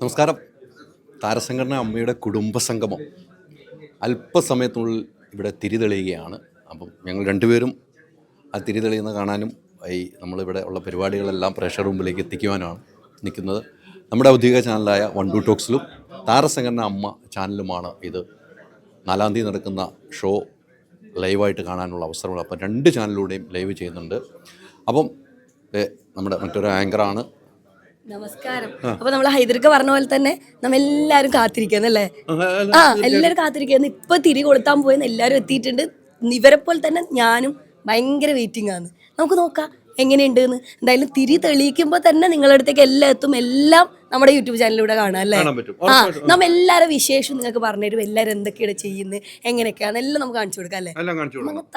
നമസ്കാരം. താരസംഘടന അമ്മയുടെ കുടുംബസംഗമം അല്പസമയത്തിനുള്ളിൽ ഇവിടെ തിരിതെളിയുകയാണ്. അപ്പം ഞങ്ങൾ രണ്ടുപേരും ആ തിരിതെളിയുന്ന കാണാനും നമ്മളിവിടെ ഉള്ള പരിപാടികളെല്ലാം പ്രേക്ഷകർ മുമ്പിലേക്ക് എത്തിക്കുവാനാണ് നിൽക്കുന്നത്. നമ്മുടെ ഔദ്യോഗിക ചാനലായ വണ്ടു ടോക്സിലും താരസംഘടന അമ്മ ചാനലുമാണ് ഇത് 4-ാം തീയതി നടക്കുന്ന ഷോ ലൈവായിട്ട് കാണാനുള്ള അവസരമുള്ളത്. അപ്പം 2 ചാനലിലൂടെയും ലൈവ് ചെയ്യുന്നുണ്ട്. അപ്പം നമ്മുടെ മറ്റൊരു ആങ്കറാണ്. നമസ്കാരം. അപ്പൊ നമ്മൾ ഹൈദർക്ക് പറഞ്ഞ പോലെ തന്നെ നമ്മെല്ലാരും കാത്തിരിക്കുന്നല്ലേ? എല്ലാരും കാത്തിരിക്കുന്നു. ഇപ്പൊ തിരി കൊളുത്താൻ പോയെന്ന് എല്ലാരും എത്തിയിട്ടുണ്ട്. ഇവരെ പോലെ തന്നെ ഞാനും ഭയങ്കര വെയിറ്റിംഗ് ആണ്. നമുക്ക് നോക്കാം എങ്ങനെയുണ്ട് എന്ന്. എന്തായാലും തിരി തെളിയിക്കുമ്പോൾ തന്നെ നിങ്ങളുടെ അടുത്തേക്ക് എല്ലാം എത്തും. എല്ലാം നമ്മുടെ യൂട്യൂബ് ചാനലിലൂടെ കാണാം അല്ലേ? നമ്മ എല്ലാവരും വിശേഷം നിങ്ങൾക്ക് പറഞ്ഞുതരും. എല്ലാവരും എന്തൊക്കെയാണ് ചെയ്യുന്നത്, എങ്ങനെയൊക്കെയാണ് എല്ലാം നമുക്ക് കാണിച്ചു കൊടുക്കാം അല്ലേ?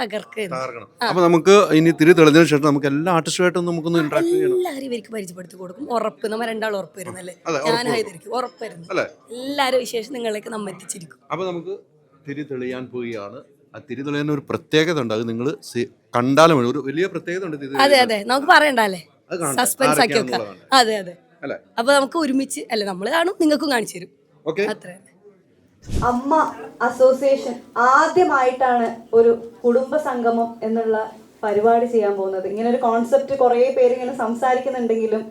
തകർക്കണം. അപ്പൊ നമുക്ക് ഇനി തിരി തെളിഞ്ഞതിന് ശേഷം നമുക്ക് എല്ലാ ആർട്ടിസ്റ്റുമായിട്ടും നമുക്കൊന്ന് എല്ലാവരും ഇവർക്ക് പരിചയപ്പെടുത്തി കൊടുക്കും. ഉറപ്പ്. നമ്മ 2 ഉറപ്പ് വരുന്നല്ലേ? ഞാൻ ഹൈദരിക്കും ഉറപ്പായിരുന്നു. എല്ലാവരും വിശേഷം നിങ്ങളിലേക്ക് നമ്മ എത്തിച്ചിരിക്കും. അപ്പൊ നമുക്ക് തിരി തെളിയാൻ പോവുകയാണ്. ആ തിരി തെളിയാൻ ഒരു പ്രത്യേകത ഉണ്ട്. അത് നിങ്ങൾ കണ്ടാലും ഒരു വലിയ പ്രത്യേകത ഉണ്ട്. അതെ അതെ, നമുക്ക് പറയണ്ടല്ലേ? സസ്പെൻസ് ആക്കി വെക്കാം. അതെ അതെ. അപ്പൊ നമുക്ക് ഒരുമിച്ച് അല്ലെ, നമ്മൾ കാണും, നിങ്ങൾക്കും കാണിച്ചു തരും. അത്ര. അമ്മ അസോസിയേഷൻ ആദ്യമായിട്ടാണ് ഒരു കുടുംബ സംഗമം എന്നുള്ള പരിപാടി ചെയ്യാൻ പോകുന്നത്. ഇങ്ങനെ ഒരു കോൺസെപ്റ്റ് കുറേ പേര് ഇങ്ങനെ സംസാരിക്കുന്നുണ്ടെങ്കിലും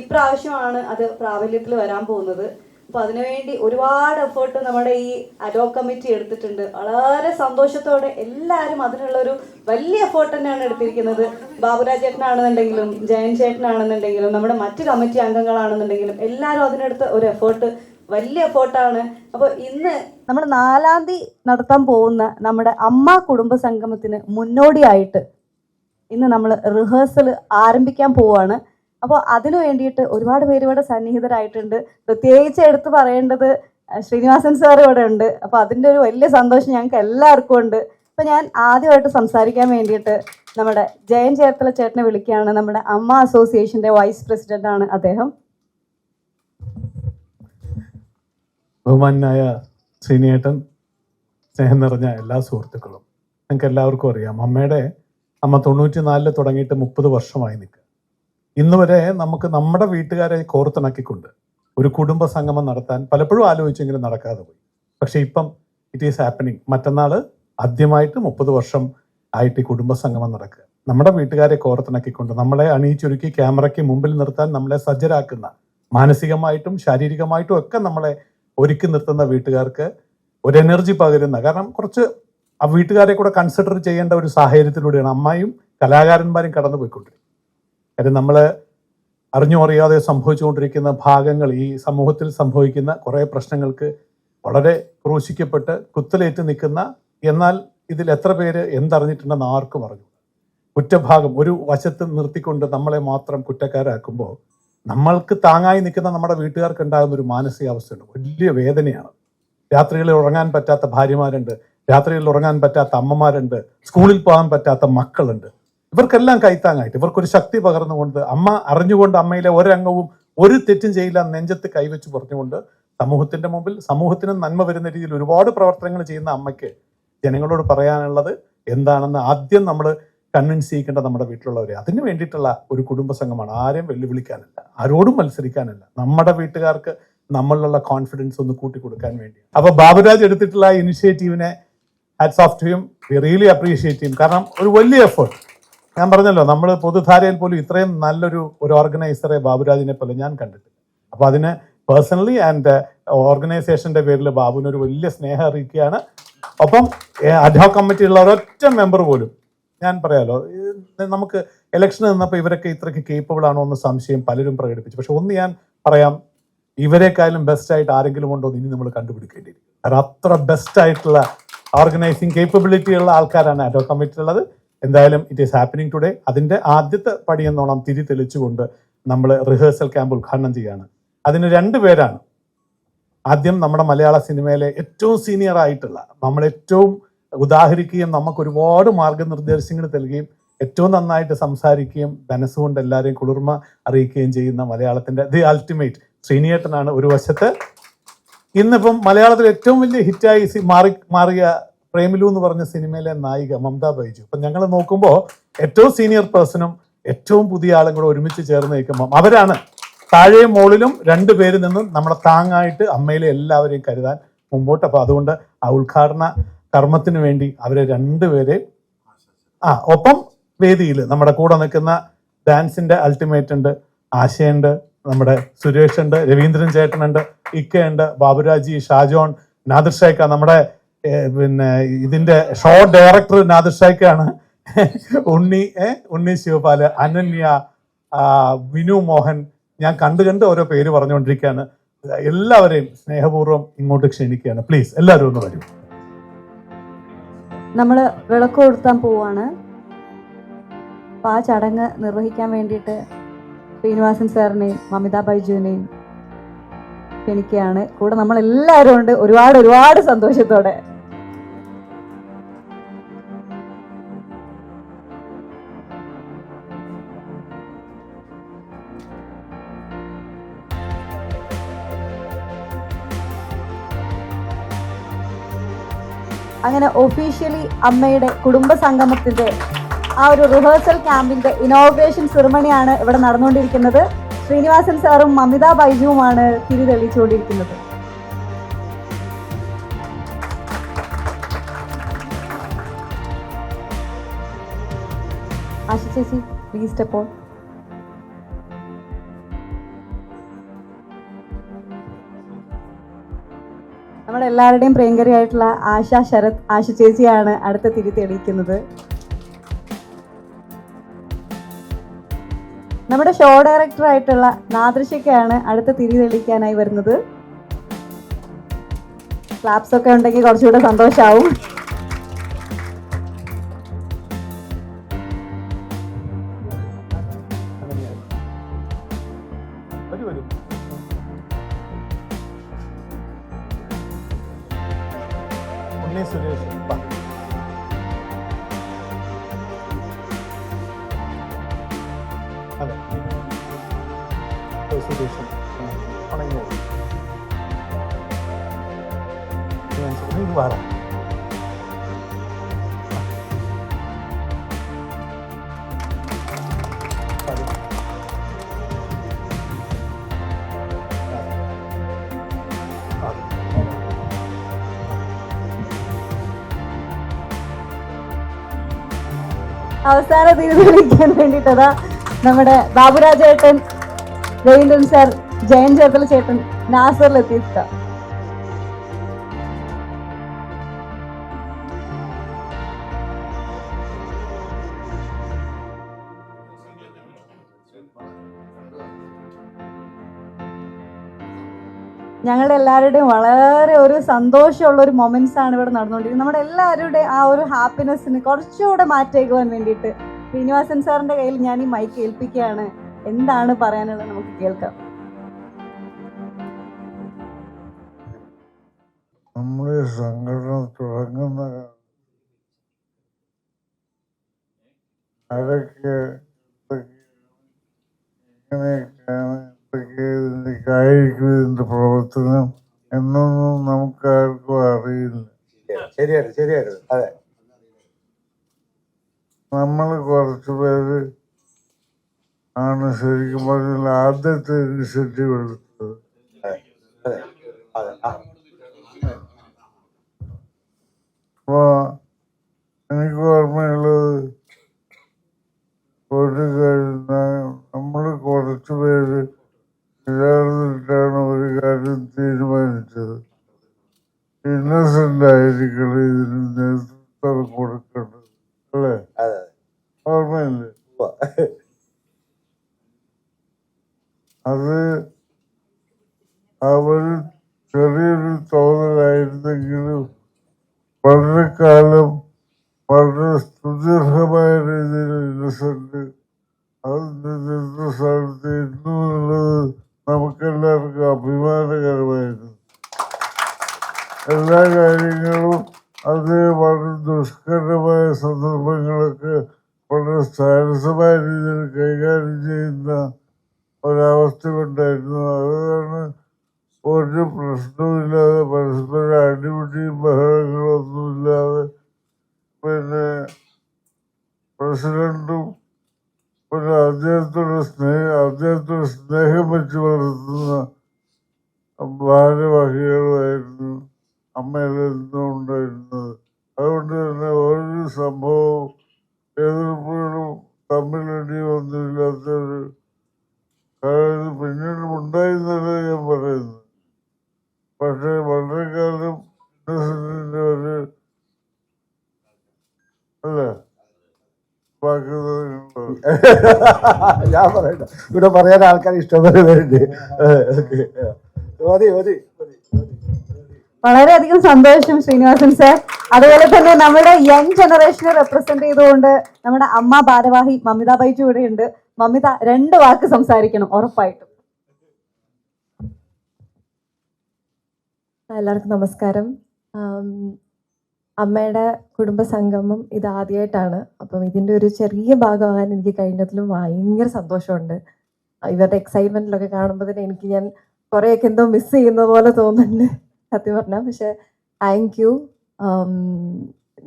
ഇപ്രാവശ്യമാണ് അത് പ്രാബല്യത്തിൽ വരാൻ പോകുന്നത്. അപ്പോൾ അതിനുവേണ്ടി ഒരുപാട് എഫേർട്ട് നമ്മുടെ ഈ അഡോക് കമ്മിറ്റി എടുത്തിട്ടുണ്ട്. വളരെ സന്തോഷത്തോടെ എല്ലാവരും അതിനുള്ളൊരു വലിയ എഫേർട്ട് തന്നെയാണ് എടുത്തിരിക്കുന്നത്. ബാബുരാജ് ചേട്ടനാണെന്നുണ്ടെങ്കിലും ജയൻ ചേട്ടനാണെന്നുണ്ടെങ്കിലും നമ്മുടെ മറ്റ് കമ്മിറ്റി അംഗങ്ങളാണെന്നുണ്ടെങ്കിലും എല്ലാവരും അതിനെടുത്ത് ഒരു എഫേർട്ട്, വലിയ എഫേർട്ടാണ്. അപ്പോൾ ഇന്ന് നമ്മൾ 4-ാം തീയതി നടത്താൻ പോകുന്ന നമ്മുടെ അമ്മ കുടുംബ സംഗമത്തിന് മുന്നോടിയായിട്ട് ഇന്ന് നമ്മൾ റിഹേഴ്സൽ ആരംഭിക്കാൻ പോവുകയാണ്. അപ്പോൾ അതിനു വേണ്ടിയിട്ട് ഒരുപാട് പേര് ഇവിടെ സന്നിഹിതരായിട്ടുണ്ട്. പ്രത്യേകിച്ച് എടുത്ത് പറയേണ്ടത് ശ്രീനിവാസൻ സാർ ഇവിടെ ഉണ്ട്. അപ്പോൾ അതിൻ്റെ ഒരു വലിയ സന്തോഷം ഞങ്ങൾക്ക് എല്ലാവർക്കും ഉണ്ട്. അപ്പോൾ ഞാൻ ആദ്യമായിട്ട് സംസാരിക്കാൻ വേണ്ടിയിട്ട് നമ്മുടെ ജയൻ ചേർത്തല ചേട്ടനെ വിളിക്കുകയാണ്. നമ്മുടെ അമ്മ അസോസിയേഷൻ്റെ വൈസ് പ്രസിഡൻ്റാണ് അദ്ദേഹം. ബഹുമാനായ ശ്രീനിയേട്ടൻ, സ്നേഹം നിറഞ്ഞ എല്ലാ സുഹൃത്തുക്കളും, നിങ്ങൾക്ക് എല്ലാവർക്കും അറിയാം അമ്മ 94 തുടങ്ങിയിട്ട് 30 വർഷമായി നിൽക്കുക. ഇന്ന് വരെ നമുക്ക് നമ്മുടെ വീട്ടുകാരെ കോർത്തിണക്കിക്കൊണ്ട് ഒരു കുടുംബ സംഗമം നടത്താൻ പലപ്പോഴും ആലോചിച്ചെങ്കിലും നടക്കാതെ പോയി. പക്ഷെ ഇപ്പം ഇറ്റ് ഈസ് ഹാപ്പനിങ്. മറ്റന്നാൾ ആദ്യമായിട്ട് 30 വർഷം ആയിട്ട് ഈ കുടുംബ സംഗമം നടക്കുക. നമ്മുടെ വീട്ടുകാരെ കോർത്തിണക്കിക്കൊണ്ട് നമ്മളെ അണിയിച്ചൊരുക്കി ക്യാമറയ്ക്ക് മുമ്പിൽ നിർത്താൻ നമ്മളെ സജ്ജരാക്കുന്ന, മാനസികമായിട്ടും ശാരീരികമായിട്ടും ഒക്കെ നമ്മളെ ഒരുക്കി നിർത്തുന്ന വീട്ടുകാർക്ക് ഒരു എനർജി പകരുന്ന, കാരണം കുറച്ച് ആ വീട്ടുകാരെ കൂടെ കൺസിഡർ ചെയ്യേണ്ട ഒരു സാഹചര്യത്തിലൂടെയാണ് അമ്മയും കലാകാരന്മാരും കടന്നു പോയിക്കൊണ്ടിരിക്കുന്നത്. കാര്യം നമ്മൾ അറിഞ്ഞോ അറിയാതെ സംഭവിച്ചുകൊണ്ടിരിക്കുന്ന ഭാഗങ്ങൾ, ഈ സമൂഹത്തിൽ സംഭവിക്കുന്ന കുറേ പ്രശ്നങ്ങൾക്ക് വളരെ ക്രൂശിക്കപ്പെട്ട് കുത്തലേറ്റ് നിൽക്കുന്ന, എന്നാൽ ഇതിൽ എത്ര പേര് എന്തറിഞ്ഞിട്ടുണ്ടെന്ന് ആർക്കും അറിഞ്ഞു. കുറ്റഭാഗം ഒരു വശത്ത് നിർത്തിക്കൊണ്ട് നമ്മളെ മാത്രം കുറ്റക്കാരാക്കുമ്പോൾ നമ്മൾക്ക് താങ്ങായി നിൽക്കുന്ന നമ്മുടെ വീട്ടുകാർക്ക് ഉണ്ടാകുന്ന ഒരു മാനസികാവസ്ഥയുണ്ട്. വലിയ വേദനയാണ്. രാത്രികളിൽ ഉറങ്ങാൻ പറ്റാത്ത ഭാര്യമാരുണ്ട്, രാത്രികളിൽ ഉറങ്ങാൻ പറ്റാത്ത അമ്മമാരുണ്ട്, സ്കൂളിൽ പോകാൻ പറ്റാത്ത മക്കളുണ്ട്. ഇവർക്കെല്ലാം കൈത്താങ്ങായിട്ട് ഇവർക്കൊരു ശക്തി പകർന്നുകൊണ്ട്, അമ്മ അറിഞ്ഞുകൊണ്ട് അമ്മയിലെ ഒരംഗവും ഒരു തെറ്റും ചെയ്യില്ല നെഞ്ചത്ത് കൈവച്ച് പറഞ്ഞുകൊണ്ട് സമൂഹത്തിന്റെ മുമ്പിൽ സമൂഹത്തിന് നന്മ വരുന്ന രീതിയിൽ ഒരുപാട് പ്രവർത്തനങ്ങൾ ചെയ്യുന്ന അമ്മയ്ക്ക് ജനങ്ങളോട് പറയാനുള്ളത് എന്താണെന്ന് ആദ്യം നമ്മൾ കൺവിൻസ് ചെയ്യിക്കേണ്ട നമ്മുടെ വീട്ടിലുള്ളവരെ. അതിന് വേണ്ടിയിട്ടുള്ള ഒരു കുടുംബ സംഘമാണ്. ആരെയും വെല്ലുവിളിക്കാനല്ല, ആരോടും മത്സരിക്കാനല്ല, നമ്മുടെ വീട്ടുകാർക്ക് നമ്മളിലുള്ള കോൺഫിഡൻസ് ഒന്ന് കൂട്ടിക്കൊടുക്കാൻ വേണ്ടി. അപ്പൊ ബാബുരാജ് എടുത്തിട്ടുള്ള ഇനിഷ്യേറ്റീവിനെ hats off to him. We really appreciate him. കാരണം ഒരു വലിയ എഫേർട്ട്. ഞാൻ പറഞ്ഞല്ലോ, നമ്മൾ പൊതുധാരയിൽ പോലും ഇത്രയും നല്ലൊരു ഓർഗനൈസറെ ബാബുരാജിനെ പോലെ ഞാൻ കണ്ടിട്ടില്ല. അപ്പൊ അതിന് പേഴ്സണലി ആൻഡ് ഓർഗനൈസേഷന്റെ പേരിൽ ബാബുവിന് ഒരു വലിയ സ്നേഹം അറിയിക്കുകയാണ്. ഒപ്പം അഡ്ഹോക് കമ്മിറ്റിയുള്ള ഒരൊറ്റ മെമ്പർ പോലും, ഞാൻ പറയാലോ, നമുക്ക് ഇലക്ഷൻ നിന്നപ്പോൾ ഇവരൊക്കെ ഇത്രയ്ക്ക് കേപ്പബിൾ ആണോ എന്ന് സംശയം പലരും പ്രകടിപ്പിച്ചു. പക്ഷെ ഒന്ന് ഞാൻ പറയാം, ഇവരെക്കാളും ബെസ്റ്റ് ആയിട്ട് ആരെങ്കിലും ഉണ്ടോ എന്ന് ഇനി നമ്മൾ കണ്ടുപിടിക്കേണ്ടിയിരിക്കും. കാരണം അത്ര ബെസ്റ്റ് ആയിട്ടുള്ള ഓർഗനൈസിങ് കേപ്പബിലിറ്റി ഉള്ള ആൾക്കാരാണ് അഡ്ഹോക് കമ്മിറ്റിയിലുള്ളത്. എന്തായാലും ഇറ്റ് ഈസ് ഹാപ്പനിങ് ടുഡേ. അതിന്റെ ആദ്യത്തെ പടി എന്നോണം തിരി തെളിച്ചുകൊണ്ട് നമ്മൾ റിഹേഴ്സൽ ക്യാമ്പ് ഉദ്ഘാടനം ചെയ്യുകയാണ്. അതിന് 2 പേരാണ്. ആദ്യം നമ്മുടെ മലയാള സിനിമയിലെ ഏറ്റവും സീനിയർ ആയിട്ടുള്ള, നമ്മളേറ്റവും ഉദാഹരിക്കുകയും നമുക്ക് ഒരുപാട് മാർഗനിർദ്ദേശങ്ങൾ നൽകുകയും ഏറ്റവും നന്നായിട്ട് സംസാരിക്കുകയും മനസ്സുകൊണ്ട് എല്ലാവരെയും കുളിർമ അറിയിക്കുകയും ചെയ്യുന്ന മലയാളത്തിന്റെ ദി അൾട്ടിമേറ്റ് ശ്രീനിയേട്ടനാണ് ഒരു വശത്ത്. ഇന്നിപ്പം മലയാളത്തിൽ ഏറ്റവും വലിയ ഹിറ്റായി മാറിയ പ്രേമിലു എന്ന് പറഞ്ഞ സിനിമയിലെ നായിക മമത ബൈജു. അപ്പൊ ഞങ്ങൾ നോക്കുമ്പോൾ ഏറ്റവും സീനിയർ പേഴ്സണും ഏറ്റവും പുതിയ ആളും കൂടെ ഒരുമിച്ച് ചേർന്ന് നിൽക്കുമ്പോൾ അവരാണ് താഴെയും മുകളിലും 2 പേര് നിന്നും നമ്മളെ താങ്ങായിട്ട് അമ്മയിലെ എല്ലാവരെയും കരുതാൻ മുമ്പോട്ട്. അപ്പോൾ അതുകൊണ്ട് ആ ഉദ്ഘാടന കർമ്മത്തിന് വേണ്ടി അവരെ 2 പേരെ ഒപ്പം വേദിയിൽ നമ്മുടെ കൂടെ നിൽക്കുന്ന ഡാൻസിന്റെ അൾട്ടിമേറ്റ് ഉണ്ട്, ആശയുണ്ട്, നമ്മുടെ സുരേഷ് ഉണ്ട്, രവീന്ദ്രൻ ചേട്ടനുണ്ട്, ഇക്കയുണ്ട്, ബാബുരാജി, ഷാജോൺ, നാദിർ ഷൈക്ക, നമ്മുടെ പിന്നെ ഇതിന്റെ ഷോ ഡയറക്ടർ നാദിർ ഷൈക്കാണ്, ഉണ്ണി ശിവപാല്, അനന്യ, വിനു മോഹൻ, ഞാൻ കണ്ട് ഓരോ പേര് പറഞ്ഞുകൊണ്ടിരിക്കുകയാണ്. എല്ലാവരെയും സ്നേഹപൂർവ്വം ഇങ്ങോട്ട് ക്ഷണിക്കുകയാണ്. പ്ലീസ് എല്ലാവരും ഒന്ന് വരും. നമ്മൾ വിളക്ക് കൊടുത്താൻ പോവാണ്. അപ്പം ആ ചടങ്ങ് നിർവഹിക്കാൻ വേണ്ടിയിട്ട് ശ്രീനിവാസൻ സാറിനെയും മമിത ബൈജുവിനെയും ക്ഷണിക്കുകയാണ്. കൂടെ നമ്മളെല്ലാവരും ഉണ്ട്, ഒരുപാട് സന്തോഷത്തോടെ. അങ്ങനെ ഒഫീഷ്യലി അമ്മയുടെ കുടുംബ സംഗമത്തിന്റെ ആ ഒരു റിഹേഴ്സൽ ക്യാമ്പിന്റെ ഇനോഗ്രേഷൻ സെറിമണിയാണ് ഇവിടെ നടന്നുകൊണ്ടിരിക്കുന്നത്. ശ്രീനിവാസൻ സാറും മമിത ബൈജുവുമാണ് തിരി തെളിയിച്ചുകൊണ്ടിരിക്കുന്നത്. ആശ ചേച്ചി പ്ലീസ് സ്റ്റെപ്പ് ഓൺ. നമ്മളെല്ലാവരുടെയും പ്രിയങ്കരിയായിട്ടുള്ള ആശ ചേച്ചിയാണ് അടുത്ത തിരി തെളിയിക്കുന്നത്. നമ്മുടെ ഷോ ഡയറക്ടർ ആയിട്ടുള്ള നാദൃശയ്ക്കാണ് അടുത്ത തിരി തെളിയിക്കാനായി വരുന്നത്. ക്ലാപ്സ് ഒക്കെ ഉണ്ടെങ്കിൽ കുറച്ചുകൂടെ സന്തോഷാവും. സുരേഷ് അതെ സുരേഷ് വാറ അവസാന തിരി തെളിയിക്കാൻ വേണ്ടിയിട്ടതാ നമ്മുടെ ബാബുരാജ് ചേട്ടൻ, രവീന്ദ്രൻ സാർ, ജയൻ ചേർത്തല ചേട്ടൻ, നാസർ ലത്തീഫ് സാർ. ഞങ്ങളുടെ എല്ലാവരുടെയും വളരെ ഒരു സന്തോഷമുള്ള ഒരു മൊമെന്റ്സ് ആണ് ഇവിടെ നടന്നുകൊണ്ടിരിക്കുന്നത്. നമ്മുടെ എല്ലാവരുടെയും ആ ഒരു ഹാപ്പിനെസ്സിന് കുറച്ചുകൂടെ മാറ്റേക്കുവാൻ വേണ്ടിയിട്ട് ശ്രീനിവാസൻ സാറിന്റെ കയ്യിൽ ഞാൻ ഈ മൈക്ക് ഏൽപ്പിക്കുകയാണ്. എന്താണ് പറയാനുള്ളത് നമുക്ക് കേൾക്കാം. നമ്മുടെ സംഘടന തുടങ്ങുന്ന അതൊക്കെ എങ്ങനെയൊക്കെയാണ് ആയിരിക്കും ഇതിന്റെ പ്രവർത്തനം എന്നൊന്നും നമുക്ക് ആർക്കും അറിയില്ല. ശരിയായിരുന്നു അതെ. നമ്മൾ കുറച്ചു പേര് ആണ് ശരിക്കും പറഞ്ഞാൽ ആദ്യത്തെ ഇനിഷ്യേറ്റീവ് എടുത്തത്. അപ്പോ എനിക്ക് ഓർമ്മയുള്ളത് ഒരു നമ്മൾ കുറച്ചു പേര് ചേർന്നിട്ടാണ് ഒരു കാര്യം തീരുമാനിച്ചത്. ഇന്നസെന്റ് ആയിരിക്കണം ഇതിന് നേതൃത്വം കൊടുക്കേണ്ടത്, അല്ലേ? ഓർമ്മയില്ലേ? അത് അവര് ചെറിയൊരു തോന്നലായിരുന്നെങ്കിലും വളരെ കാലം വളരെ സുദീർഘമായ രീതിയിൽ ഇന്നസെന്റ് അതിന്റെ നേതൃസ്ഥാനത്ത് ഇരുന്നു എന്നുള്ളത് നമുക്കെല്ലാവർക്കും അഭിമാനകരമായിരുന്നു. എല്ലാ കാര്യങ്ങളും അത് വളരെ ദുഷ്കരമായ സന്ദർഭങ്ങളൊക്കെ വളരെ സാരസമായ രീതിയിൽ കൈകാര്യം ചെയ്യുന്ന ഒരവസ്ഥ ഉണ്ടായിരുന്നു. അതാണ് ഒരു പ്രശ്നവുമില്ലാതെ പരസ്പരം അടിപിടിയും ബഹളങ്ങളൊന്നുമില്ലാതെ പിന്നെ പ്രസിഡന്റും പിന്നെ അദ്ദേഹത്തോട് സ്നേഹം വെച്ച് വളർത്തുന്ന ഭാരവാഹികളുമായിരുന്നു അമ്മയുടെ എന്നും ഉണ്ടായിരുന്നത്. അതുകൊണ്ട് തന്നെ ഒരു സംഭവവും എതിർപ്പുകളും തമ്മിലടി ഒന്നുമില്ലാത്തൊരു കാര്യം പിന്നീട് ഉണ്ടായിരുന്നല്ലേ ഞാൻ പറയുന്നത്. പക്ഷേ വളരെ കാലം ഇന്നസെന്റിന്റെ ഒരു അല്ലേ ബാക്കി ഞാൻ പറയണ്ട, ഇവിടെ പറയാൻ ആൾക്കാർ ഇഷ്ടംപോലെ പേരുണ്ട്. മതി മതി മതി. വളരെയധികം സന്തോഷം ശ്രീനിവാസൻ സാർ. അതുപോലെ തന്നെ നമ്മുടെ യങ് ജനറേഷനെ റെപ്രസെന്റ് ചെയ്തുകൊണ്ട് നമ്മുടെ അമ്മ ഭാരവാഹി മമിത ബൈജു ഇവിടെ ഉണ്ട്. മമിത 2 വാക്ക് സംസാരിക്കണം ഉറപ്പായിട്ടും. എല്ലാവർക്കും നമസ്കാരം. അമ്മയുടെ കുടുംബസംഗമം ഇത് ആദ്യമായിട്ടാണ്. അപ്പം ഇതിൻ്റെ ഒരു ചെറിയ ഭാഗമാകാൻ എനിക്ക് കഴിഞ്ഞതിലും ഭയങ്കര സന്തോഷമുണ്ട്. ഇവരുടെ എക്സൈറ്റ്മെൻറ്റിലൊക്കെ കാണുമ്പോൾ തന്നെ ഞാൻ കുറേയൊക്കെ എന്തോ മിസ് ചെയ്യുന്ന പോലെ തോന്നുന്നുണ്ട് സത്യം പറഞ്ഞാൽ. പക്ഷെ താങ്ക് യു.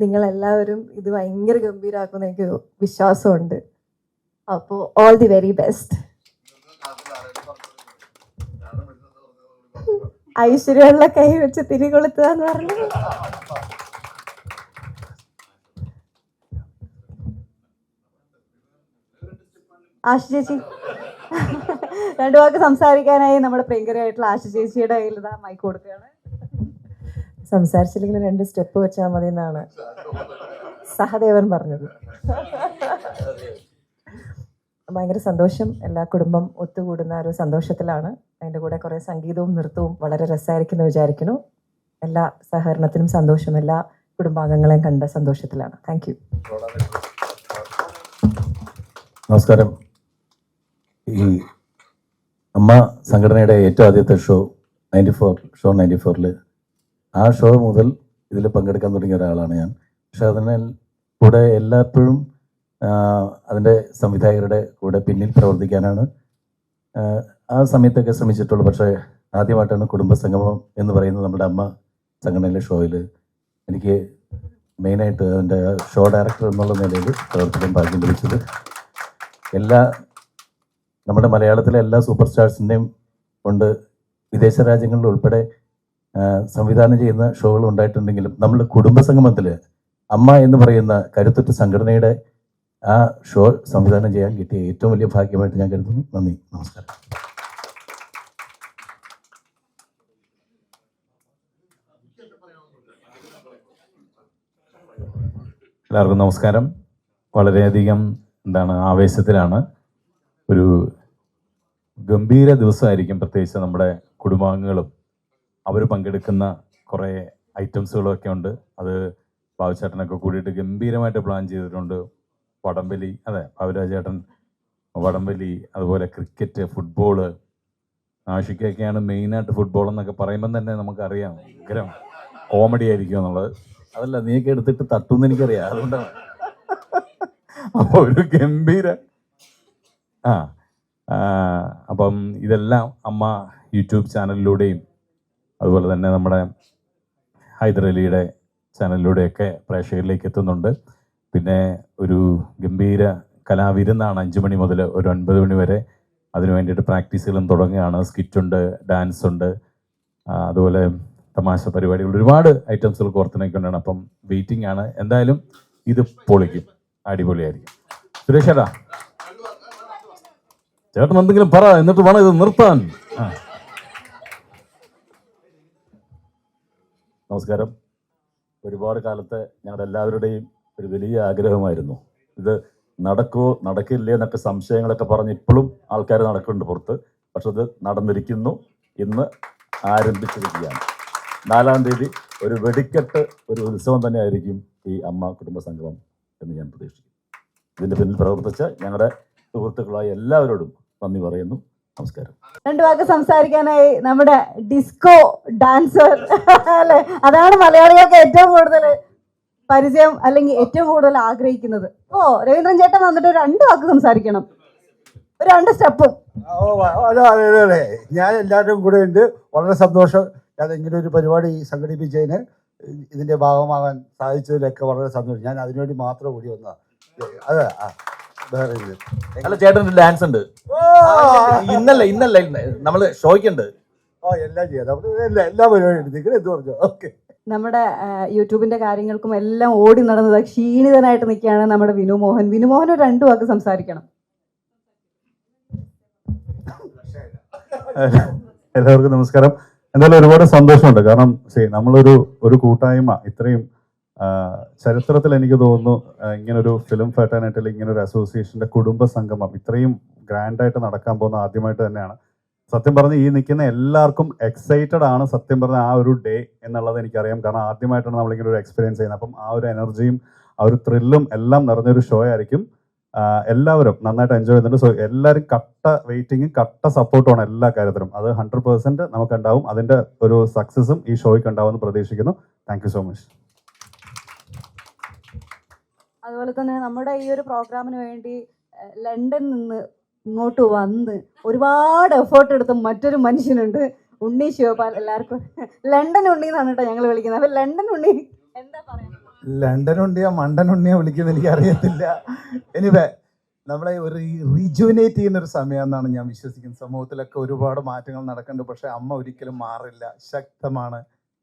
നിങ്ങളെല്ലാവരും ഇത് ഭയങ്കര ഗംഭീരമാക്കുമെന്ന് എനിക്ക് വിശ്വാസമുണ്ട്. അപ്പോൾ ഓൾ ദി വെരി ബെസ്റ്റ്. ഐശ്വര്യമുള്ള കൈ വെച്ച് തിരികൊളുത്തുക എന്ന് പറഞ്ഞു. ആശ ചേച്ചി 2 വാക്ക് സംസാരിക്കാനായി നമ്മുടെ പ്രിയങ്കരയായിട്ടുള്ള ആശ ചേച്ചിയുടെ കയ്യിൽ ഇതാ മൈക്ക് കൊടുക്കുകയാണ്. സംസാരിച്ചില്ലെങ്കിൽ 2 സ്റ്റെപ്പ് വെച്ചാൽ മതി എന്നാണ് സഹദേവൻ പറഞ്ഞത്. ഭയങ്കര സന്തോഷം. എല്ലാ കുടുംബം ഒത്തുകൂടുന്ന ഒരു സന്തോഷത്തിലാണ്. അതിൻ്റെ കൂടെ കുറേ സംഗീതവും നൃത്തവും വളരെ രസമായിരിക്കുന്നു വിചാരിക്കുന്നു. എല്ലാ സഹകരണത്തിനും സന്തോഷം. എല്ലാ കുടുംബാംഗങ്ങളെയും കണ്ട സന്തോഷത്തിലാണ്. Thank you. നമസ്കാരം. ഈ അമ്മ സംഘടനയുടെ ഏറ്റവും ആദ്യത്തെ ഷോ 94 ആ ഷോ മുതൽ ഇതിൽ പങ്കെടുക്കാൻ തുടങ്ങിയ ഒരാളാണ് ഞാൻ. പക്ഷെ അതിന് കൂടെ എല്ലായ്പ്പോഴും അതിൻ്റെ സംവിധായകരുടെ കൂടെ പിന്നിൽ പ്രവർത്തിക്കാനാണ് ആ സമയത്തൊക്കെ ശ്രമിച്ചിട്ടുള്ളൂ. പക്ഷേ ആദ്യമായിട്ടാണ് കുടുംബസംഗമം എന്ന് പറയുന്നത് നമ്മുടെ അമ്മ സംഘടനയിലെ ഷോയിൽ എനിക്ക് മെയിനായിട്ട് അതിൻ്റെ ഷോ ഡയറക്ടർ എന്നുള്ള നിലയിൽ പ്രവർത്തിക്കാൻ ഭാഗ്യം ലഭിച്ചത്. നമ്മുടെ മലയാളത്തിലെ എല്ലാ സൂപ്പർ സ്റ്റാർസിൻ്റെയും കൊണ്ട് വിദേശ രാജ്യങ്ങളിൽ ഉൾപ്പെടെ സംവിധാനം ചെയ്യുന്ന ഷോകൾ ഉണ്ടായിട്ടുണ്ടെങ്കിലും നമ്മൾ കുടുംബസംഗമത്തിൽ അമ്മ എന്ന് പറയുന്ന കരുത്തുറ്റ സംഘടനയുടെ ആ ഷോ സംവിധാനം ചെയ്യാൻ കിട്ടിയ ഏറ്റവും വലിയ ഭാഗ്യമായിട്ട് ഞാൻ കരുതുന്നു. നന്ദി, നമസ്കാരം. എല്ലാവർക്കും നമസ്കാരം. വളരെയധികം ആവേശത്തിലാണ്. ഒരു ഗംഭീര ദിവസമായിരിക്കും. പ്രത്യേകിച്ച് നമ്മുടെ കുടുംബാംഗങ്ങളും അവർ പങ്കെടുക്കുന്ന കുറേ ഐറ്റംസുകളൊക്കെ ഉണ്ട്. അത് ബാബുചേട്ടനൊക്കെ കൂടിയിട്ട് ഗംഭീരമായിട്ട് പ്ലാൻ ചെയ്തിട്ടുണ്ട്. വടംവലി, അതെ ബാബുരാജേട്ടൻ വടംവലി, അതുപോലെ ക്രിക്കറ്റ്, ഫുട്ബോള്. ആഷിക്കൊക്കെയാണ് മെയിനായിട്ട് ഫുട്ബോൾ എന്നൊക്കെ പറയുമ്പം തന്നെ നമുക്കറിയാം ഭയങ്കര കോമഡി ആയിരിക്കും എന്നുള്ളത്. അതല്ല, നീയൊക്കെ എടുത്തിട്ട് തട്ടുമെന്ന് എനിക്കറിയാം, അതുകൊണ്ടാണ്. അപ്പോൾ ഒരു ഗംഭീര അപ്പം ഇതെല്ലാം അമ്മ യൂട്യൂബ് ചാനലിലൂടെയും അതുപോലെ തന്നെ നമ്മുടെ ഹൈദരലിയുടെ ചാനലിലൂടെയൊക്കെ പ്രേക്ഷകരിലേക്ക് എത്തുന്നുണ്ട്. പിന്നെ ഒരു ഗംഭീര കലാവിരുന്നാണ് 5 മണി മുതൽ ഒരു 9 മണി വരെ. അതിനു വേണ്ടിയിട്ട് പ്രാക്ടീസുകളും തുടങ്ങുകയാണ്. സ്കിറ്റുണ്ട്, ഡാൻസ് ഉണ്ട്, അതുപോലെ തമാശ പരിപാടികൾ, ഒരുപാട് ഐറ്റംസുകൾ കോർത്തിണക്കൊണ്ടാണ്. അപ്പം വെയിറ്റിംഗ് ആണ്. എന്തായാലും ഇത് പൊളിക്കും, അടിപൊളിയായിരിക്കും. സുരേഷ് ചേട്ടാ, ചേട്ടൻ എന്തെങ്കിലും പറ, എന്നിട്ട് വേണം ഇത് നിർത്താൻ. നമസ്കാരം. ഒരുപാട് കാലത്തെ ഞങ്ങളുടെ എല്ലാവരുടെയും ഒരു വലിയ ആഗ്രഹമായിരുന്നു ഇത് നടക്കുമോ നടക്കില്ലേ എന്നൊക്കെ സംശയങ്ങളൊക്കെ പറഞ്ഞ് ഇപ്പോഴും ആൾക്കാർ നടക്കുന്നുണ്ട് പുറത്ത്. പക്ഷെ അത് നടന്നിരിക്കുന്നു. ഇന്ന് ആരംഭിച്ചിരിക്കുകയാണ്. 4-ാം തീയതി ഒരു വെടിക്കെട്ട്, ഒരു ഉത്സവം തന്നെ ആയിരിക്കും ഈ അമ്മ കുടുംബസംഗമം എന്ന് ഞാൻ പ്രതീക്ഷിക്കുന്നു. ഇതിൻ്റെ പിന്നിൽ പ്രവർത്തിച്ച ഞങ്ങളുടെ സുഹൃത്തുക്കളായ എല്ലാവരോടും നന്ദി പറയുന്നു. നമസ്കാരം. 2 വാക്ക് സംസാരിക്കാനായി നമ്മുടെ ഡിസ്കോ ഡാൻസർ അല്ലെ, അതാണ് മലയാളികൾക്ക് ഏറ്റവും കൂടുതൽ പരിചയം അല്ലെങ്കിൽ ഏറ്റവും കൂടുതൽ ആഗ്രഹിക്കുന്നത്. രവീന്ദ്രൻ ചേട്ടൻ വന്നിട്ട് 2 വാക്ക് സംസാരിക്കണം, ഒരു 2 സ്റ്റെപ്പും. അതെ, ഞാൻ എല്ലാവരും കൂടെ ഉണ്ട്. വളരെ സന്തോഷം. ഞാൻ ഇങ്ങനെ ഒരു പരിപാടി സംഘടിപ്പിച്ചതിന്, ഇതിന്റെ ഭാഗമാകാൻ സാധിച്ചതിലൊക്കെ വളരെ സന്തോഷം. ഞാൻ അതിനുവേണ്ടി മാത്രം കൂടി വന്നതാണ്. അതെ, അല്ല ചേട്ടൻ ഡാൻസ് ഉണ്ട്. ഇന്നല്ല നമ്മള് ഷോയ്ക്കുണ്ട്. എല്ലാം ചെയ്യാം, എല്ലാ പരിപാടിയും നിങ്ങൾ എന്ത് പറഞ്ഞു. ഓക്കെ, നമ്മുടെ യൂട്യൂബിന്റെ കാര്യങ്ങൾക്കും എല്ലാം ഓടി നടന്നത് ക്ഷീണിതനായിട്ട് നിൽക്കുകയാണ് നമ്മുടെ വിനുമോഹൻ. വിനുമോഹൻ ഒരു 2 വാക്ക് സംസാരിക്കണം. എല്ലാവർക്കും നമസ്കാരം. എന്തായാലും ഒരുപാട് സന്തോഷമുണ്ട്. കാരണം നമ്മളൊരു കൂട്ടായ്മ ഇത്രയും ചരിത്രത്തിൽ എനിക്ക് തോന്നുന്നു ഇങ്ങനൊരു ഫിലിം ഫെറ്റേണിറ്റിയിൽ ഇങ്ങനൊരു അസോസിയേഷന്റെ കുടുംബ സംഗമം ഇത്രയും ഗ്രാൻഡായിട്ട് നടക്കാൻ പോകുന്ന ആദ്യമായിട്ട് തന്നെയാണ്. സത്യം പറഞ്ഞ് ഈ നിൽക്കുന്ന എല്ലാവർക്കും എക്സൈറ്റഡ് ആണ് സത്യം പറഞ്ഞ ആ ഒരു ഡേ എന്നുള്ളത് എനിക്കറിയാം. കാരണം ആദ്യമായിട്ടാണ് നമ്മളിങ്ങനെ ഒരു എക്സ്പീരിയൻസ് ചെയ്യുന്നത്. അപ്പം ആ ഒരു എനർജിയും ആ ഒരു ത്രില്ലും എല്ലാം നിറഞ്ഞൊരു ഷോ ആയിരിക്കും. എല്ലാവരും നന്നായിട്ട് എൻജോയ് ചെയ്യുന്നുണ്ട്. സോ എല്ലാവരും കട്ട വെയിറ്റിങ്ങും കട്ട സപ്പോർട്ടുമാണ് എല്ലാ കാര്യത്തിലും. അത് 100% നമുക്കുണ്ടാവും. അതിന്റെ ഒരു സക്സസും ഈ ഷോയ്ക്ക് ഉണ്ടാവുമെന്ന് പ്രതീക്ഷിക്കുന്നു. Thank you so much. അതുപോലെ തന്നെ നമ്മുടെ ഈ ഒരു പ്രോഗ്രാമിന് വേണ്ടി ലണ്ടനിൽ നിന്ന് ഇങ്ങോട്ട് വന്ന് ഒരുപാട് എഫേർട്ട് എടുത്ത മറ്റൊരു മനുഷ്യനുണ്ട്, ഉണ്ണി ശിവപാൽ. എല്ലാവർക്കും ലണ്ടൻ ഉണ്ണി എന്നാണ് കേട്ടോ ഞങ്ങൾ വിളിക്കുന്നത്. അപ്പൊ ലണ്ടൻ ഉണ്ണി എന്താ പറയുക? ലണ്ടൻ ഉണ്ണിയോ മണ്ടൻ ഉണ്ണിയോ വിളിക്കുന്നത് എനിക്ക് അറിയത്തില്ല. എനിവേ നമ്മളെ ഒരു റീജുവിനേറ്റ് ചെയ്യുന്ന ഒരു സമയമെന്നാണ് ഞാൻ വിശ്വസിക്കുന്നത്. സമൂഹത്തിലൊക്കെ ഒരുപാട് മാറ്റങ്ങൾ നടക്കുന്നുണ്ട്, പക്ഷെ അമ്മ ഒരിക്കലും മാറില്ല, ശക്തമാണ്.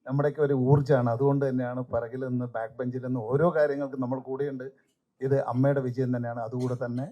നമ്മുടെയൊക്കെ ഒരു ഊർജ്ജമാണ്. അതുകൊണ്ട് തന്നെയാണ് പിറകിൽ നിന്ന് ബാക്ക് ബെഞ്ചിൽ നിന്ന് ഓരോ കാര്യങ്ങൾക്കും നമ്മൾ കൂടെയുണ്ട്. ഇത് അമ്മയുടെ വിജയം തന്നെയാണ്. അതുകൂടെ തന്നെ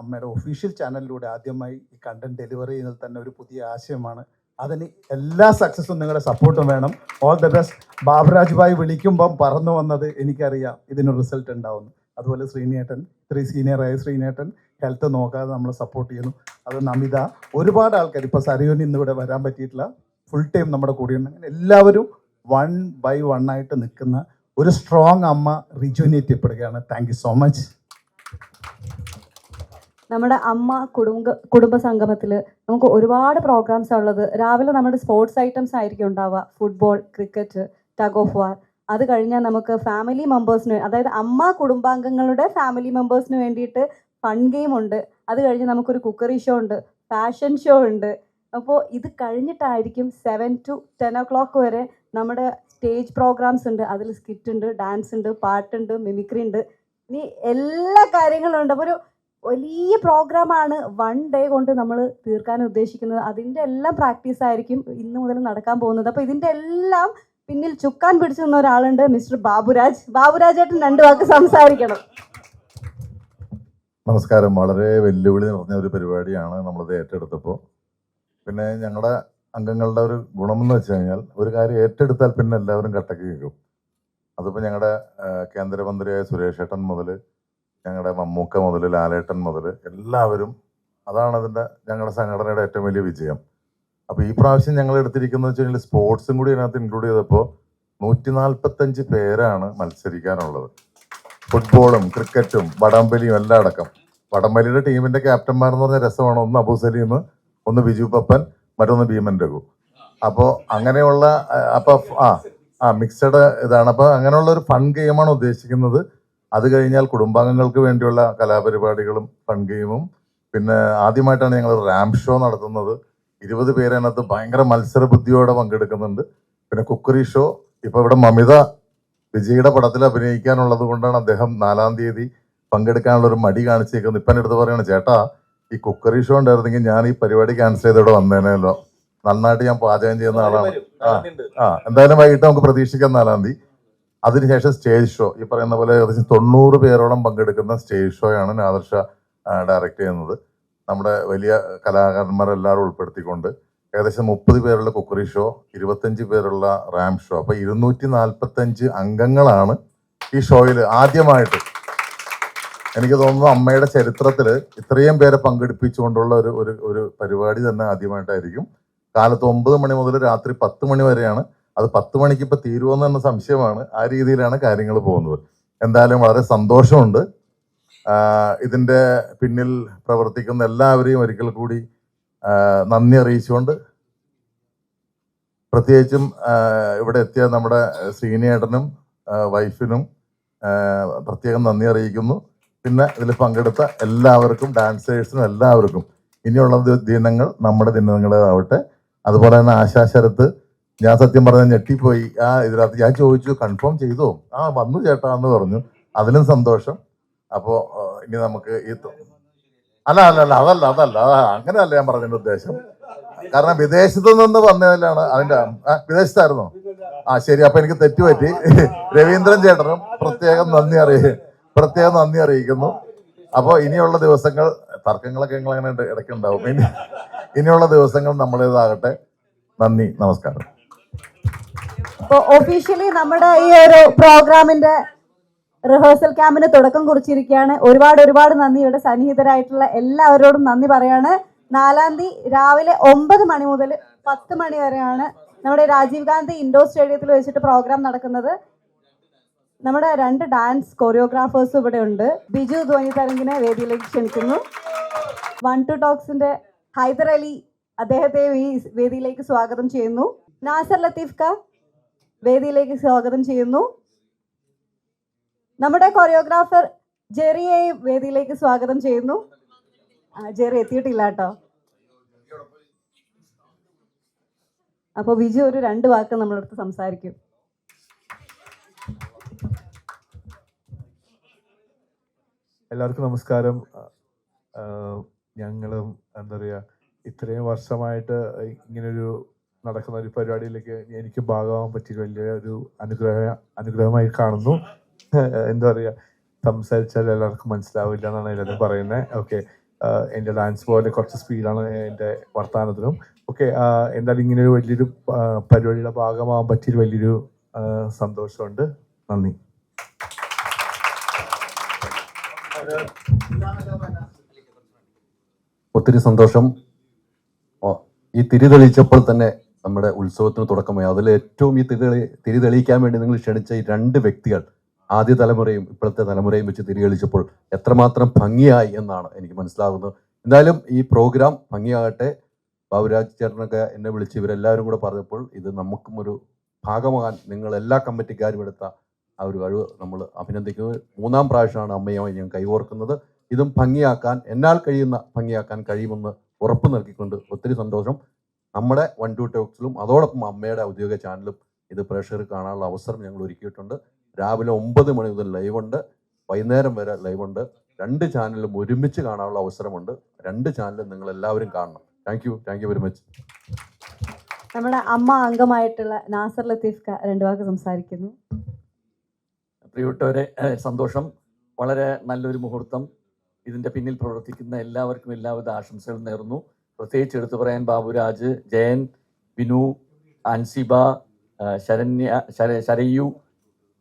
അമ്മയുടെ ഒഫീഷ്യൽ ചാനലിലൂടെ ആദ്യമായി ഈ കണ്ടന്റ് ഡെലിവറി ചെയ്യുന്നത് തന്നെ ഒരു പുതിയ ആശയമാണ്. അതിന് എല്ലാ സക്സസും നിങ്ങളുടെ സപ്പോർട്ടും വേണം. All the best. Baburaj bhai വിളിക്കുമ്പം പറന്നു വന്നത് എനിക്കറിയാം ഇതിന് റിസൾട്ട് ഉണ്ടാവുന്നു. അതുപോലെ ശ്രീനേട്ടൻ, ഇത്രയും സീനിയറായ ശ്രീനേട്ടൻ ഹെൽത്ത് നോക്കാതെ നമ്മളെ സപ്പോർട്ട് ചെയ്യുന്നു. അത് നമിത, ഒരുപാട് ആൾക്കാർ, ഇപ്പോൾ സരിയോന് ഇന്നിവിടെ വരാൻ പറ്റിയിട്ടില്ല, ഫുൾ ടൈം നമ്മുടെ കൂടെയുണ്ട്. അങ്ങനെ എല്ലാവരും 1 by 1 ആയിട്ട് നിൽക്കുന്ന ഒരു സ്ട്രോങ് അമ്മ റിജുവിനേറ്റ് ചെയ്യപ്പെടുകയാണ്. Thank you so much. നമ്മുടെ അമ്മ കുടുംബ സംഗമത്തിൽ നമുക്ക് ഒരുപാട് പ്രോഗ്രാംസ് ഉള്ളത്. രാവിലെ നമ്മുടെ സ്പോർട്സ് ഐറ്റംസ് ആയിരിക്കും ഉണ്ടാവുക, ഫുട്ബോൾ, ക്രിക്കറ്റ്, ടഗ് ഓഫ് വാർ. അത് കഴിഞ്ഞാൽ നമുക്ക് ഫാമിലി മെമ്പേഴ്സിന്, അതായത് അമ്മ കുടുംബാംഗങ്ങളുടെ ഫാമിലി മെമ്പേഴ്സിന് വേണ്ടിയിട്ട് ഫൺ ഗെയിം ഉണ്ട്. അത് കഴിഞ്ഞ് നമുക്കൊരു കുക്കറി ഷോ ഉണ്ട്, ഫാഷൻ ഷോ ഉണ്ട്. അപ്പോൾ ഇത് കഴിഞ്ഞിട്ടായിരിക്കും 7 to 10 o'clock വരെ നമ്മുടെ സ്റ്റേജ് പ്രോഗ്രാംസ് ഉണ്ട്. അതിൽ സ്കിറ്റ് ഉണ്ട്, ഡാൻസ് ഉണ്ട്, പാട്ടുണ്ട്, മിമിക്രി ഉണ്ട്, ഇനി എല്ലാ കാര്യങ്ങളും ഉണ്ട്. അപ്പോൾ ഒരു വലിയ പ്രോഗ്രാമാണ് 1 day കൊണ്ട് നമ്മൾ തീർക്കാൻ ഉദ്ദേശിക്കുന്നത്. അതിൻ്റെ എല്ലാം പ്രാക്ടീസ് ആയിരിക്കും ഇന്ന് മുതൽ നടക്കാൻ പോകുന്നത്. അപ്പോൾ ഇതിൻ്റെ എല്ലാം പിന്നിൽ ചുക്കാൻ പിടിച്ചു നിന്ന ഒരാളുണ്ട്, മിസ്റ്റർ ബാബുരാജ്. ബാബുരാജേട്ടൻ 2 വാക്ക് സംസാരിക്കണം. നമസ്കാരം. വളരെ വെല്ലുവിളി നിറഞ്ഞ ഒരു പരിപാടിയാണ് നമ്മളത് ഏറ്റെടുത്തപ്പോൾ. പിന്നെ ഞങ്ങളുടെ അംഗങ്ങളുടെ ഒരു ഗുണമെന്ന് വെച്ച് കഴിഞ്ഞാൽ ഒരു കാര്യം ഏറ്റെടുത്താൽ പിന്നെ എല്ലാവരും കട്ടക്ക് കേൾക്കും. അതിപ്പോൾ ഞങ്ങളുടെ കേന്ദ്രമന്ത്രിയായ സുരേഷ് ഏട്ടൻ മുതൽ ഞങ്ങളുടെ മമ്മൂക്ക മുതൽ ലാലേട്ടൻ മുതൽ എല്ലാവരും, അതാണ് അതിൻ്റെ ഞങ്ങളുടെ സംഘടനയുടെ ഏറ്റവും വലിയ വിജയം. അപ്പോൾ ഈ പ്രാവശ്യം ഞങ്ങൾ എടുത്തിരിക്കുന്നത് വെച്ച് കഴിഞ്ഞാൽ സ്പോർട്സും കൂടി ഇതിനകത്ത് ഇൻക്ലൂഡ് ചെയ്തപ്പോൾ 145 പേരാണ് മത്സരിക്കാനുള്ളത്. ഫുട്ബോളും ക്രിക്കറ്റും വടംവലിയും എല്ലാം അടക്കം. വടംവലിയുടെ ടീമിൻ്റെ ക്യാപ്റ്റന്മാരെന്ന് പറഞ്ഞ രസമാണ്. ഒന്ന് അബു സലീം, ഒന്ന് ബിജു പപ്പൻ, മറ്റൊന്ന് ഭീമൻ രഘു. അപ്പോൾ അങ്ങനെയുള്ള മിക്സഡ് ഇതാണ്. അപ്പോൾ അങ്ങനെയുള്ള ഒരു ഫൺ ഗെയിമാണ് ഉദ്ദേശിക്കുന്നത്. അത് കഴിഞ്ഞാൽ കുടുംബാംഗങ്ങൾക്ക് വേണ്ടിയുള്ള കലാപരിപാടികളും ഫൺ ഗെയിമും, പിന്നെ ആദ്യമായിട്ടാണ് ഞങ്ങൾ റാം ഷോ നടത്തുന്നത്. 20 പേരതിനകത്ത് ഭയങ്കര മത്സര ബുദ്ധിയോടെ പങ്കെടുക്കുന്നുണ്ട്. പിന്നെ കുക്കറി ഷോ. ഇപ്പോൾ ഇവിടെ മമിത വിജയുടെ പടത്തിൽ അഭിനയിക്കാനുള്ളത് കൊണ്ടാണ് അദ്ദേഹം 4-ാം തീയതി പങ്കെടുക്കാനുള്ളൊരു മടി കാണിച്ചേക്കുന്നത്. ഇപ്പം എൻ്റെ അടുത്ത് പറയുകയാണ്, ചേട്ടാ ഈ കുക്കറി ഷോ ഉണ്ടായിരുന്നെങ്കിൽ ഞാൻ ഈ പരിപാടി ക്യാൻസൽ ചെയ്ത് ഇവിടെ വന്നേനല്ലോ, നന്നായിട്ട് ഞാൻ പാചകം ചെയ്യുന്ന ആളാണ്. എന്തായാലും വൈകിട്ട് നമുക്ക് പ്രതീക്ഷിക്കാം 4-ാം തീയതി. അതിനുശേഷം സ്റ്റേജ് ഷോ. ഈ പറയുന്ന പോലെ ഏകദേശം 90 പേരോളം പങ്കെടുക്കുന്ന സ്റ്റേജ് ഷോയാണ് നാദർഷ ഡയറക്റ്റ് ചെയ്യുന്നത്. നമ്മുടെ വലിയ കലാകാരന്മാരെല്ലാവരും ഉൾപ്പെടുത്തിക്കൊണ്ട് ഏകദേശം 30 പേരുള്ള കുക്കറി ഷോ, 25 പേരുള്ള റാം ഷോ. അപ്പോൾ 245 അംഗങ്ങളാണ് ഈ ഷോയിൽ ആദ്യമായിട്ട്. എനിക്ക് തോന്നുന്നു അമ്മയുടെ ചരിത്രത്തിൽ ഇത്രയും പേരെ പങ്കെടുപ്പിച്ചുകൊണ്ടുള്ള ഒരു പരിപാടി തന്നെ ആദ്യമായിട്ടായിരിക്കും. കാലത്ത് 9 മണി മുതൽ രാത്രി 10 മണി വരെയാണ്. അത് 10 മണിക്ക് ഇപ്പോൾ തീരുമെന്ന് തന്നെ സംശയമാണ്. ആ രീതിയിലാണ് കാര്യങ്ങൾ പോകുന്നത്. എന്തായാലും വളരെ സന്തോഷമുണ്ട്. ഇതിൻ്റെ പിന്നിൽ പ്രവർത്തിക്കുന്ന എല്ലാവരെയും ഒരിക്കൽ കൂടി നന്ദി അറിയിച്ചുകൊണ്ട്, പ്രത്യേകിച്ചും ഇവിടെ എത്തിയ നമ്മുടെ ശ്രീനേട്ടനും വൈഫിനും പ്രത്യേകം നന്ദി അറിയിക്കുന്നു. പിന്നെ ഇതിൽ പങ്കെടുത്ത എല്ലാവർക്കും, ഡാൻസേഴ്സിനും എല്ലാവർക്കും. ഇനിയുള്ള ദിനങ്ങൾ നമ്മുടെ ദിനങ്ങളാവട്ടെ. അതുപോലെ തന്നെ ആശാ ശരത്ത്, ഞാൻ സത്യം പറഞ്ഞാൽ ഞെട്ടിപ്പോയി. ഇതിനകത്ത് ഞാൻ ചോദിച്ചു കൺഫേം ചെയ്തോ? വന്നു ചേട്ടാ എന്ന് പറഞ്ഞു. അതിലും സന്തോഷം. അപ്പോൾ ഇനി നമുക്ക് അല്ല അങ്ങനെയല്ല ഞാൻ പറഞ്ഞതിന്റെ ഉദ്ദേശം. കാരണം വിദേശത്ത് നിന്ന് വന്നതിലാണ് അതിന്റെ വിദേശത്തായിരുന്നോ? ശരി, അപ്പൊ എനിക്ക് തെറ്റുപറ്റി. രവീന്ദ്രൻ ചേട്ടനും പ്രത്യേകം നന്ദി അറിയിക്കുന്നു. അപ്പോൾ ഇനിയുള്ള ദിവസങ്ങൾ തർക്കങ്ങളൊക്കെ നിങ്ങൾ അങ്ങനെ ഇടയ്ക്കുണ്ടാവും. ഇനിയുള്ള ദിവസങ്ങൾ നമ്മളേതാകട്ടെ. നന്ദി, നമസ്കാരം. ഒഫീഷ്യലി നമ്മുടെ ഈ ഒരു പ്രോഗ്രാമിന്റെ റിഹേഴ്സൽ ക്യാമ്പിന് തുടക്കം കുറിച്ചിരിക്കുകയാണ്. ഒരുപാട് നന്ദി. ഇവിടെ സന്നിഹിതരായിട്ടുള്ള എല്ലാവരോടും നന്ദി പറയാണ്. 4-ാം തീയതി രാവിലെ 9 മണി മുതൽ 10 മണി വരെയാണ് നമ്മുടെ രാജീവ് ഗാന്ധി ഇൻഡോർ സ്റ്റേഡിയത്തിൽ വെച്ചിട്ട് പ്രോഗ്രാം നടക്കുന്നത്. നമ്മുടെ 2 ഡാൻസ് കൊറിയോഗ്രാഫേഴ്സും ഇവിടെ ഉണ്ട്. ബിജു ധ്വനി തരംഗിനെ വേദിയിലേക്ക് ക്ഷണിക്കുന്നു. 1-2 ടോക്സിന്റെ ഹൈദർ അലി, അദ്ദേഹത്തെ ഈ വേദിയിലേക്ക് സ്വാഗതം ചെയ്യുന്നു. നാസർ ലത്തീഫ് ക വേദിയിലേക്ക് സ്വാഗതം ചെയ്യുന്നു. നമ്മുടെ കൊറിയോഗ്രാഫർ ജെറിയെയും വേദിയിലേക്ക് സ്വാഗതം ചെയ്യുന്നു. ജെറി എത്തിയിട്ടില്ല കേട്ടോ. അപ്പൊ വിജു ഒരു 2 വാക്ക് നമ്മളടുത്ത് സംസാരിക്കും. എല്ലാവർക്കും നമസ്കാരം. ഞങ്ങളും എന്താ പറയുക, ഇത്രയും വർഷമായിട്ട് ഇങ്ങനൊരു നടക്കുന്ന ഒരു പരിപാടിയിലേക്ക് എനിക്ക് ഭാഗമാകാൻ പറ്റിയ വലിയൊരു അനുഗ്രഹമായി കാണുന്നു. എന്താ പറയുക, സംസാരിച്ചാൽ എല്ലാവർക്കും മനസ്സിലാവില്ല എന്നാണ് എല്ലാവരും പറയുന്നത്. ഓക്കെ, എൻ്റെ ഡാൻസ് പോലെ കുറച്ച് സ്പീഡാണ് എൻ്റെ വർത്തമാനത്തിനും. ഓക്കെ, എന്തായാലും ഇങ്ങനെ ഒരു വലിയൊരു പരിപാടിയുടെ ഭാഗമാകാൻ പറ്റിയ വലിയൊരു സന്തോഷമുണ്ട്. നന്ദി. ഒത്തിരി സന്തോഷം. ഈ തിരി തെളിയിച്ചപ്പോൾ തന്നെ നമ്മുടെ ഉത്സവത്തിന് തുടക്കമായി. അതിൽ ഏറ്റവും ഈ തിരി തെളിയിക്കാൻ വേണ്ടി നിങ്ങൾ ക്ഷണിച്ച ഈ 2 വ്യക്തികൾ, ആദ്യ തലമുറയും ഇപ്പോഴത്തെ തലമുറയും വെച്ച് തിരി തെളിയിച്ചപ്പോൾ എത്രമാത്രം ഭംഗിയായി എന്നാണ് എനിക്ക് മനസ്സിലാകുന്നത്. എന്തായാലും ഈ പ്രോഗ്രാം ഭംഗിയാകട്ടെ. ബാബുരാജ് ചേട്ടനൊക്കെ എന്നെ വിളിച്ച് ഇവരെല്ലാവരും കൂടെ പറഞ്ഞപ്പോൾ ഇത് നമുക്കും ഒരു ഭാഗമാകാൻ നിങ്ങൾ എല്ലാ കമ്മിറ്റിക്കാരും എടുത്ത ആ ഒരു കഴിവ് നമ്മൾ അഭിനന്ദിക്കുന്നത്. 3-ാം പ്രാവശ്യമാണ് അമ്മയുമായി ഞാൻ കൈകോർക്കുന്നത്. ഇതും ഭംഗിയാക്കാൻ, എന്നാൽ കഴിയുന്ന ഭംഗിയാക്കാൻ കഴിയുമെന്ന് ഉറപ്പ് നൽകിക്കൊണ്ട് ഒത്തിരി സന്തോഷം. നമ്മുടെ 1-2 ടോക്സിലും അതോടൊപ്പം അമ്മയുടെ ഔദ്യോഗിക ചാനലും ഇത് പ്രേക്ഷകർക്ക് കാണാനുള്ള അവസരം ഞങ്ങൾ ഒരുക്കിയിട്ടുണ്ട്. രാവിലെ 9 മണി മുതൽ ലൈവുണ്ട്, വൈകുന്നേരം വരെ ലൈവുണ്ട്. 2 ചാനലും ഒരുമിച്ച് കാണാനുള്ള അവസരമുണ്ട്. 2 ചാനലും നിങ്ങൾ എല്ലാവരും കാണണം. Thank you very much. നമ്മുടെ അമ്മ അംഗമായിട്ടുള്ള നാസർ ലത്തീഫ് 2 വാക്ക് സംസാരിക്കുന്നു. പ്രിയപ്പെട്ടവരെ, സന്തോഷം. വളരെ നല്ലൊരു മുഹൂർത്തം. ഇതിൻ്റെ പിന്നിൽ പ്രവർത്തിക്കുന്ന എല്ലാവർക്കും എല്ലാവിധ ആശംസകളും നേർന്നു. പ്രത്യേകിച്ച് എടുത്തു പറയാൻ ബാബുരാജ്, ജയൻ, വിനു, അൻസിബ, ശരയ്യു,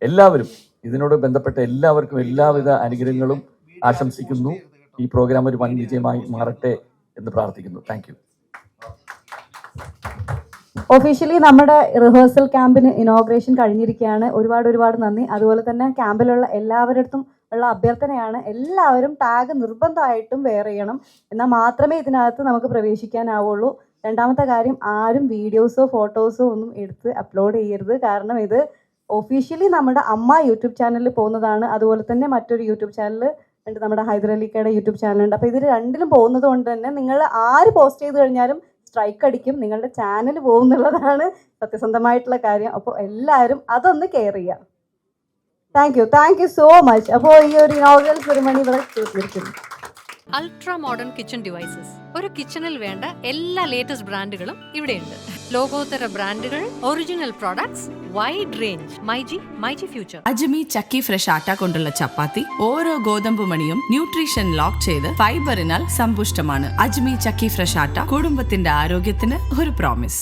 എല്ലാവരും, ഇതിനോട് ബന്ധപ്പെട്ട എല്ലാവർക്കും എല്ലാവിധ അനുഗ്രഹങ്ങളും ആശംസിക്കുന്നു. ഈ പ്രോഗ്രാം ഒരു വൻ വിജയമായി മാറട്ടെ എന്ന് പ്രാർത്ഥിക്കുന്നു. Thank you. ഒഫീഷ്യലി നമ്മുടെ റിഹേഴ്സൽ ക്യാമ്പിന് ഇനോഗ്രേഷൻ കഴിഞ്ഞിരിക്കുകയാണ്. ഒരുപാട് നന്ദി. അതുപോലെ തന്നെ ക്യാമ്പിലുള്ള എല്ലാവരുടെ ഉള്ള അഭ്യർത്ഥനയാണ്, എല്ലാവരും ടാഗ് നിർബന്ധമായിട്ടും വെയർ ചെയ്യണം. എന്നാൽ മാത്രമേ ഇതിനകത്ത് നമുക്ക് പ്രവേശിക്കാനാവുള്ളൂ. 2ാമത്തെ കാര്യം, ആരും വീഡിയോസോ ഫോട്ടോസോ ഒന്നും എടുത്ത് അപ്ലോഡ് ചെയ്യരുത്. കാരണം ഇത് ഒഫീഷ്യലി നമ്മുടെ അമ്മ യൂട്യൂബ് ചാനലിൽ പോകുന്നതാണ്. അതുപോലെ തന്നെ മറ്റൊരു യൂട്യൂബ് ചാനൽ ഉണ്ട്, നമ്മുടെ ഹൈദർ അലിക്കയുടെ യൂട്യൂബ് ചാനലുണ്ട്. അപ്പോൾ ഇതിൽ 2ലും പോകുന്നത് കൊണ്ട് തന്നെ നിങ്ങൾ ആര് പോസ്റ്റ് ചെയ്ത് കഴിഞ്ഞാലും സ്ട്രൈക്ക് അടിക്കും, നിങ്ങളുടെ ചാനൽ പോകും എന്നുള്ളതാണ് സത്യസന്ധമായിട്ടുള്ള കാര്യം. അപ്പോൾ എല്ലാവരും അതൊന്ന് കെയർ ചെയ്യാം. Thank you so much. അപ്പോൾ ഈ ഒരു ഇനോഗ്രൽ സെറിമണി ഇവിടെ തീർത്തിരിക്കുന്നു. Ultra modern kitchen devices. ഒരു കിച്ചണിൽ വേണ്ട എല്ലാ ലേറ്റസ്റ്റ് ബ്രാൻഡുകളും ഇവിടെയുണ്ട്. ലോകോത്തര ബ്രാൻഡുകൾ, original products, wide range. MyG future. Ajmi Chakki fresh atta കൊണ്ടുള്ള ചപ്പാത്തി ഓരോ ഗോതമ്പ് മണിയും ന്യൂട്രീഷൻ ലോക്ക് ചെയ്ത് ഫൈബറിനാൽ സമ്പുഷ്ടമാണ്. അജ്മി ചക്കി ഫ്രഷ് ആട്ട, കുടുംബത്തിന്റെ ആരോഗ്യത്തിന് ഒരു പ്രോമിസ്.